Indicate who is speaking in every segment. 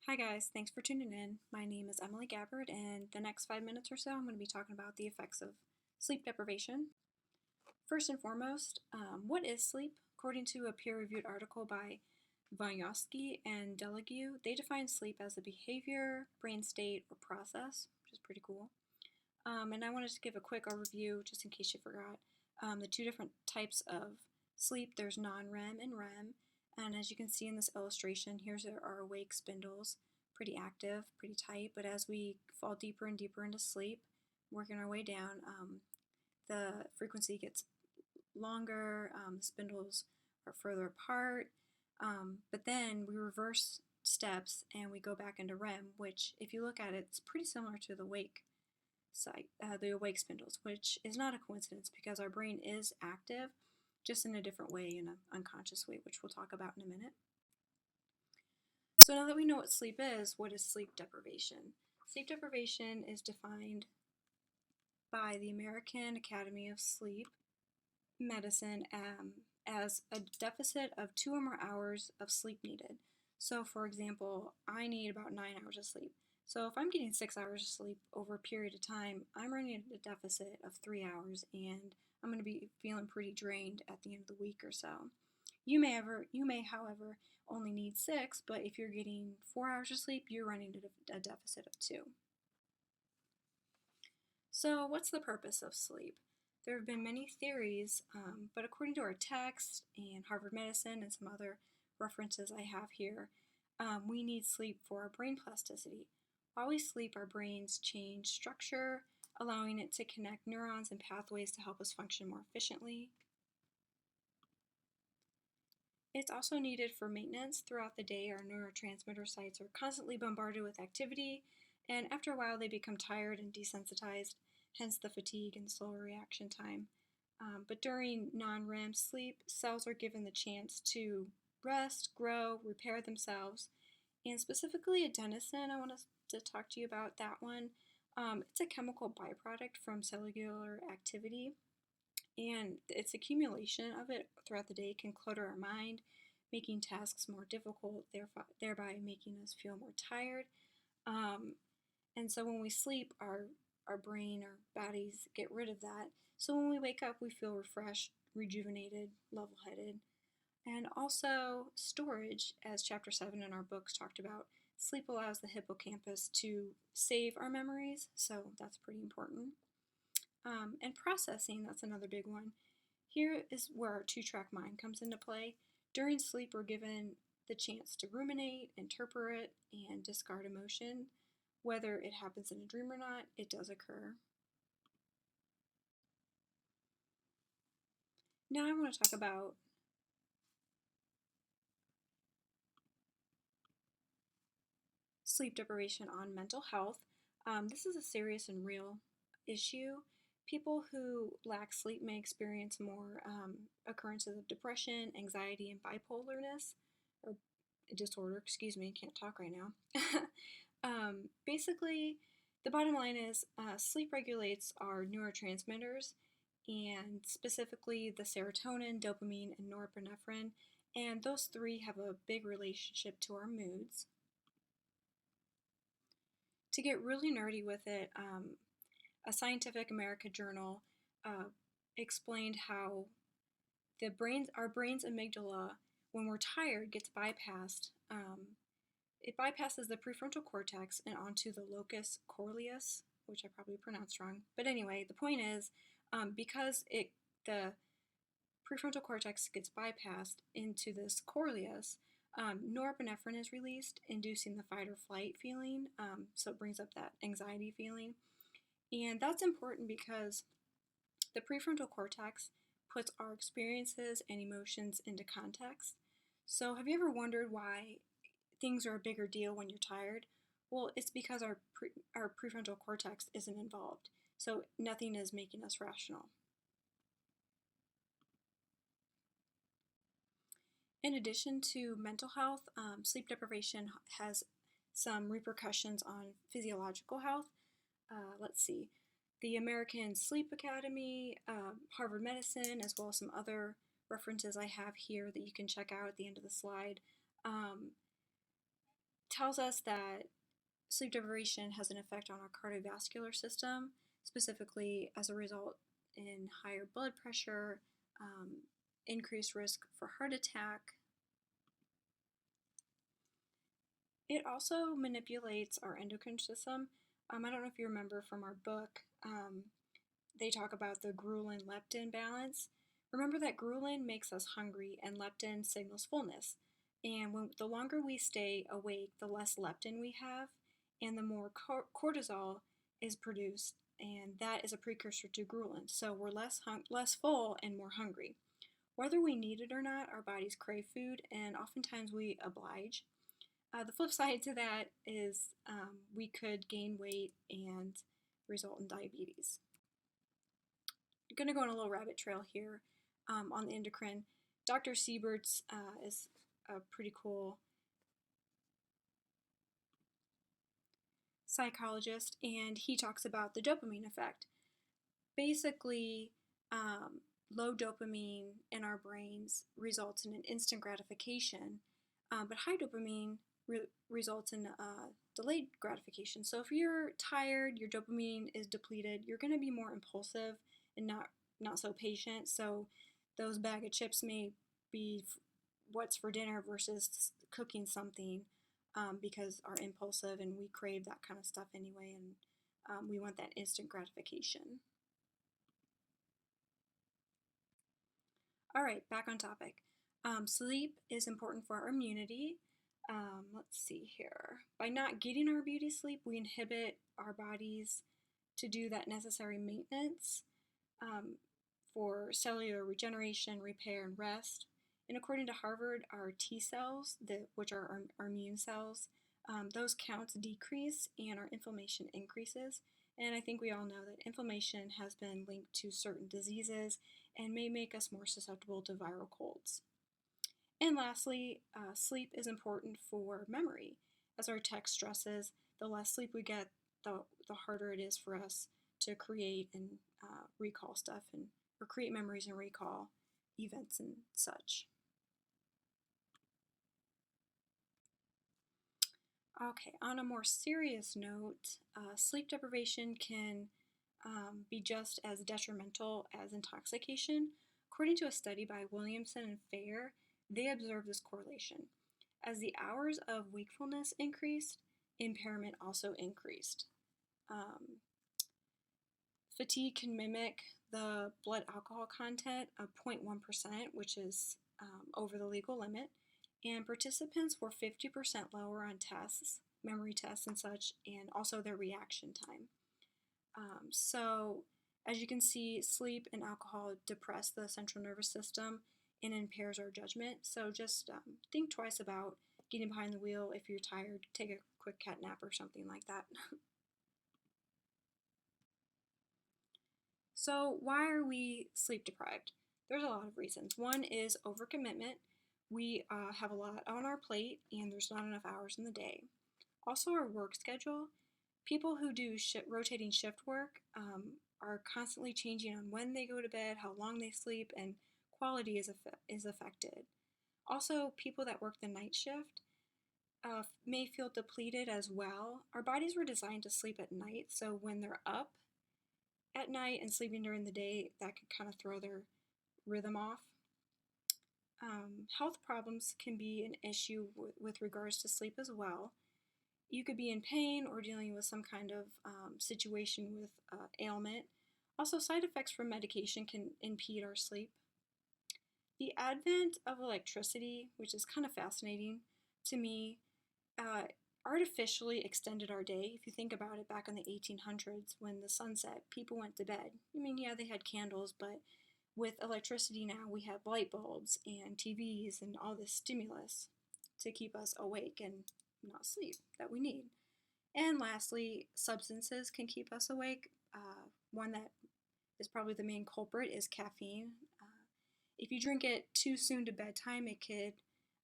Speaker 1: Hi guys, thanks for tuning in. My name is Emily Gabbard, and the next 5 minutes or so I'm going to be talking about the effects of sleep deprivation. First and foremost, what is sleep? According to a peer-reviewed article by Vanyosky and Delegue, they define sleep as a behavior, brain state, or process, which is pretty cool. And I wanted to give a quick overview, just in case you forgot, the two different types of sleep. There's non-REM and REM. And as you can see in this illustration, here's our awake spindles, pretty active, pretty tight. But as we fall deeper and deeper into sleep, working our way down, the frequency gets longer, the spindles are further apart. But then we reverse steps and we go back into REM, which, if you look at it, it's pretty similar to the wake site, the awake spindles, which is not a coincidence because our brain is active, just in a different way, in an unconscious way, which we'll talk about in a minute. So now that we know what sleep is, what is sleep deprivation? Sleep deprivation is defined by the American Academy of Sleep Medicine as a deficit of 2 or more hours of sleep needed. So for example, I need about 9 hours of sleep. So if I'm getting 6 hours of sleep over a period of time, I'm running a deficit of 3 hours, and I'm going to be feeling pretty drained at the end of the week or so. You may, however, only need 6, but if you're getting 4 hours of sleep, you're running a deficit of 2. So what's the purpose of sleep? There have been many theories, but according to our text and Harvard Medicine and some other references I have here, we need sleep for our brain plasticity. While we sleep, our brains change structure, allowing it to connect neurons and pathways to help us function more efficiently. It's also needed for maintenance. Throughout the day, our neurotransmitter sites are constantly bombarded with activity, and after a while they become tired and desensitized, hence the fatigue and slower reaction time. But during non-REM sleep, cells are given the chance to rest, grow, repair themselves, and specifically adenosine, I want to talk to you about that one. It's a chemical byproduct from cellular activity, and its accumulation of it throughout the day can clutter our mind, making tasks more difficult, thereby making us feel more tired. And so when we sleep, our brain, our bodies get rid of that. So when we wake up, we feel refreshed, rejuvenated, level-headed. And also storage, as chapter 7 in our books talked about. Sleep allows the hippocampus to save our memories, so that's pretty important. And processing, that's another big one. Here is where our two-track mind comes into play. During sleep, we're given the chance to ruminate, interpret, and discard emotion. Whether it happens in a dream or not, it does occur. Now I want to talk about sleep deprivation on mental health. This is a serious and real issue. People who lack sleep may experience more occurrences of depression, anxiety, and bipolarness, or disorder, excuse me, can't talk right now. Basically, the bottom line is sleep regulates our neurotransmitters, and specifically the serotonin, dopamine, and norepinephrine, and those three have a big relationship to our moods. To get really nerdy with it, a Scientific American journal explained how our brain's amygdala, when we're tired, gets bypassed. It bypasses the prefrontal cortex and onto the locus coeruleus, which I probably pronounced wrong. But anyway, the point is, because the prefrontal cortex gets bypassed into this coeruleus, norepinephrine is released, inducing the fight or flight feeling, so it brings up that anxiety feeling. And that's important because the prefrontal cortex puts our experiences and emotions into context. So have you ever wondered why things are a bigger deal when you're tired? Well, it's because our prefrontal cortex isn't involved, so nothing is making us rational. In addition to mental health, sleep deprivation has some repercussions on physiological health. Let's see, the American Sleep Academy, Harvard Medicine, as well as some other references I have here that you can check out at the end of the slide, tells us that sleep deprivation has an effect on our cardiovascular system, specifically as a result in higher blood pressure, increased risk for heart attack. It also manipulates our endocrine system. I don't know if you remember from our book, they talk about the ghrelin-leptin balance. Remember that ghrelin makes us hungry and leptin signals fullness. And the longer we stay awake, the less leptin we have, and the more cortisol is produced, and that is a precursor to ghrelin. So we're less full and more hungry. Whether we need it or not, our bodies crave food, and oftentimes we oblige. The flip side to that is we could gain weight and result in diabetes. I'm going to go on a little rabbit trail here on the endocrine. Dr. Siebert's is a pretty cool psychologist, and he talks about the dopamine effect. Basically, low dopamine in our brains results in an instant gratification, but high dopamine results in delayed gratification. So if you're tired, your dopamine is depleted, you're going to be more impulsive and not so patient. So those bag of chips may be what's for dinner versus cooking something because are impulsive and we crave that kind of stuff anyway, and we want that instant gratification. All right, back on topic. Sleep is important for our immunity. Let's see here. By not getting our beauty sleep, we inhibit our bodies to do that necessary maintenance for cellular regeneration, repair, and rest. And according to Harvard, our T cells, which are our immune cells, those counts decrease and our inflammation increases. And I think we all know that inflammation has been linked to certain diseases and may make us more susceptible to viral colds. And lastly, sleep is important for memory. As our text stresses, the less sleep we get, the harder it is for us to create and recall stuff or create memories and recall events and such. Okay, on a more serious note, sleep deprivation can be just as detrimental as intoxication. According to a study by Williamson and Fair, they observed this correlation. As the hours of wakefulness increased, impairment also increased. Fatigue can mimic the blood alcohol content of 0.1%, which is over the legal limit, and participants were 50% lower on tests, memory tests and such, and also their reaction time. So, as you can see, sleep and alcohol depress the central nervous system and impairs our judgment. So just think twice about getting behind the wheel if you're tired. Take a quick cat nap or something like that. So why are we sleep deprived? There's a lot of reasons. One is overcommitment. We have a lot on our plate and there's not enough hours in the day. Also our work schedule. People who do rotating shift work are constantly changing on when they go to bed, how long they sleep, and quality is affected. Also, people that work the night shift may feel depleted as well. Our bodies were designed to sleep at night, so when they're up at night and sleeping during the day, that could kind of throw their rhythm off. Health problems can be an issue with regards to sleep as well. You could be in pain or dealing with some kind of situation with ailment. Also, side effects from medication can impede our sleep. The advent of electricity, which is kind of fascinating to me, artificially extended our day. If you think about it, back in the 1800s when the sun set, people went to bed. I mean, yeah, they had candles, but with electricity now, we have light bulbs and TVs and all this stimulus to keep us awake and not sleep that we need. And lastly, substances can keep us awake. One that is probably the main culprit is caffeine. If you drink it too soon to bedtime, it could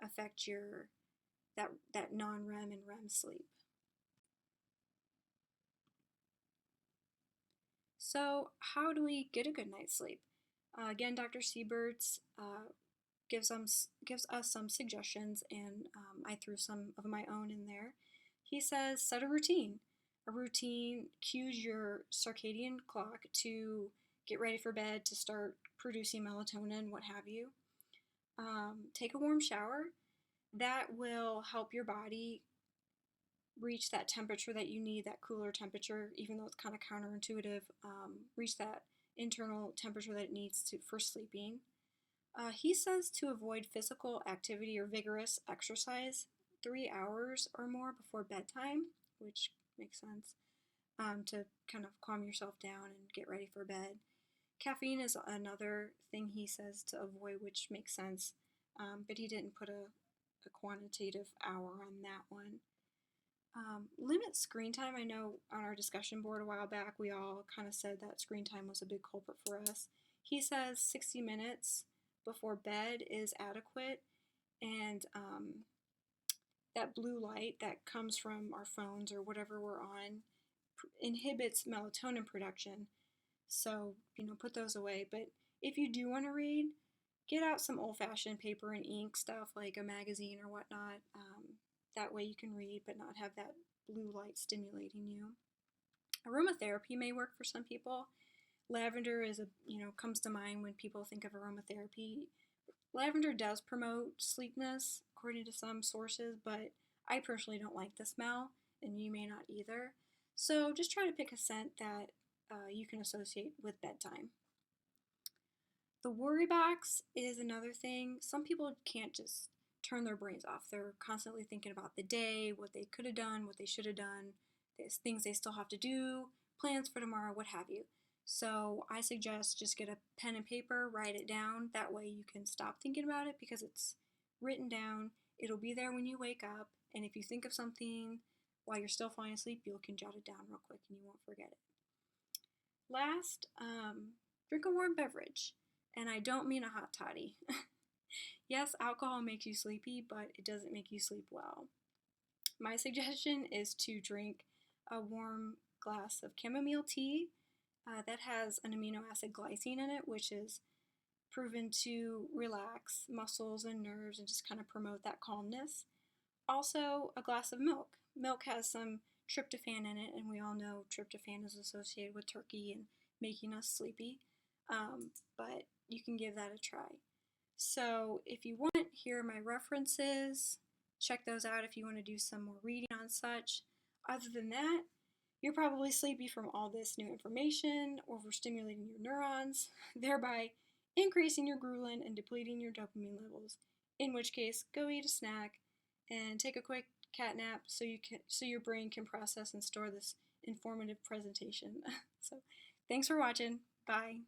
Speaker 1: affect your that non-REM and REM sleep. So how do we get a good night's sleep? Again, Dr. Siebert's gives us some suggestions, and I threw some of my own in there. He says set a routine. A routine cues your circadian clock to get ready for bed, to start producing melatonin, what have you. Take a warm shower. That will help your body reach that temperature that you need, that cooler temperature, even though it's kind of counterintuitive, reach that internal temperature that it needs for sleeping. He says to avoid physical activity or vigorous exercise 3 hours or more before bedtime, which makes sense, to kind of calm yourself down and get ready for bed. Caffeine is another thing he says to avoid, which makes sense, but he didn't put a quantitative hour on that one. Limit screen time. I know on our discussion board a while back we all kind of said that screen time was a big culprit for us. He says 60 minutes before bed is adequate, and that blue light that comes from our phones or whatever we're on inhibits melatonin production. So, put those away. But if you do want to read, get out some old-fashioned paper and ink stuff like a magazine or whatnot. That way you can read but not have that blue light stimulating you. Aromatherapy may work for some people. Lavender comes to mind when people think of aromatherapy. Lavender does promote sleepiness, according to some sources, but I personally don't like the smell, and you may not either. So just try to pick a scent that you can associate with bedtime. The worry box is another thing. Some people can't just turn their brains off. They're constantly thinking about the day, what they could have done, what they should have done, things they still have to do, plans for tomorrow, what have you. So I suggest just get a pen and paper, write it down. That way you can stop thinking about it because it's written down. It'll be there when you wake up. And if you think of something while you're still falling asleep, you can jot it down real quick and you won't forget it. Last, drink a warm beverage. And I don't mean a hot toddy. Yes, alcohol makes you sleepy, but it doesn't make you sleep well. My suggestion is to drink a warm glass of chamomile tea that has an amino acid glycine in it, which is proven to relax muscles and nerves and just kind of promote that calmness. Also, a glass of milk. Milk has some tryptophan in it, and we all know tryptophan is associated with turkey and making us sleepy, but you can give that a try. So if you want, here are my references. Check those out if you want to do some more reading on such. Other than that, you're probably sleepy from all this new information, overstimulating your neurons, thereby increasing your ghrelin and depleting your dopamine levels, in which case, go eat a snack and take a quick cat nap so your brain can process and store this informative presentation. So thanks for watching. Bye.